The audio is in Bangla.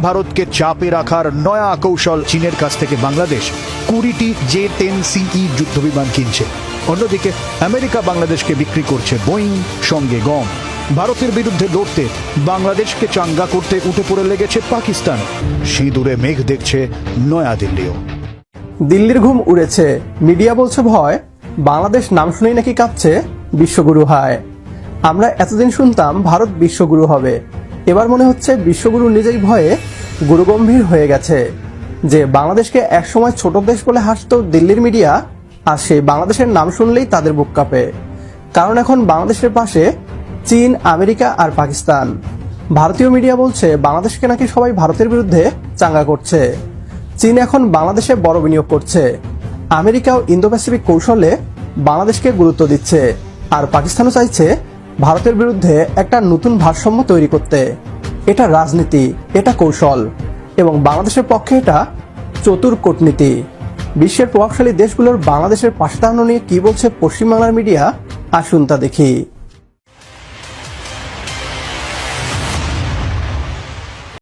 ভারতকে চাপে রাখার নয়া কৌশল চীনের কাছ থেকে বাংলাদেশ 20টি J-10CE যুদ্ধবিমান কিনছে। অন্যদিকে আমেরিকা বাংলাদেশকে বিক্রি করছে বোয়িং, সঙ্গে গম। ভারতের বিরুদ্ধে লড়তে বাংলাদেশকে চাঙ্গা করতে উঠে পড়ে লেগেছে পাকিস্তান। সিঁদুরে মেঘ দেখছে নয়াদিল্লিও। দিল্লির ঘুম উড়েছে, মিডিয়া বলছে ভয়, বাংলাদেশ নাম শুনেই নাকি কাঁপছে বিশ্বগুরু হায়। আমরা এতদিন শুনতাম ভারত বিশ্বগুরু হবে, এবার মনে হচ্ছে বিশ্বগুরু নিজেই ভয়ে গুরুগম্ভীর হয়ে গেছে। যে বাংলাদেশকে একসময় ছোট দেশ বলে হাসত দিল্লির মিডিয়া, আর সেই বাংলাদেশের নাম শুনলেই তাদের বুক কাঁপে। কারণ এখন বাংলাদেশের পাশে চীন, আমেরিকা আর পাকিস্তান। ভারতীয় মিডিয়া বলছে বাংলাদেশকে নাকি সবাই ভারতের বিরুদ্ধে চাঙ্গা করছে। চীন এখন বাংলাদেশে বড় বিনিয়োগ করছে। আমেরিকাও ইন্দো প্যাসিফিক কৌশলে বাংলাদেশকে গুরুত্ব দিচ্ছে। আর পাকিস্তানও চাইছে ভারতের বিরুদ্ধে একটা নতুন ভারসাম্য তৈরি করতে। এটা রাজনীতি, এটা কৌশল, এবং বাংলাদেশের পক্ষে এটা চতুর কূটনীতি। বিশ্বের প্রভাবশালী দেশগুলোর বাংলাদেশের পাশে দাঁড়ানো নিয়ে কি বলছে পশ্চিমবাংলার মিডিয়া, আসুন তা দেখি।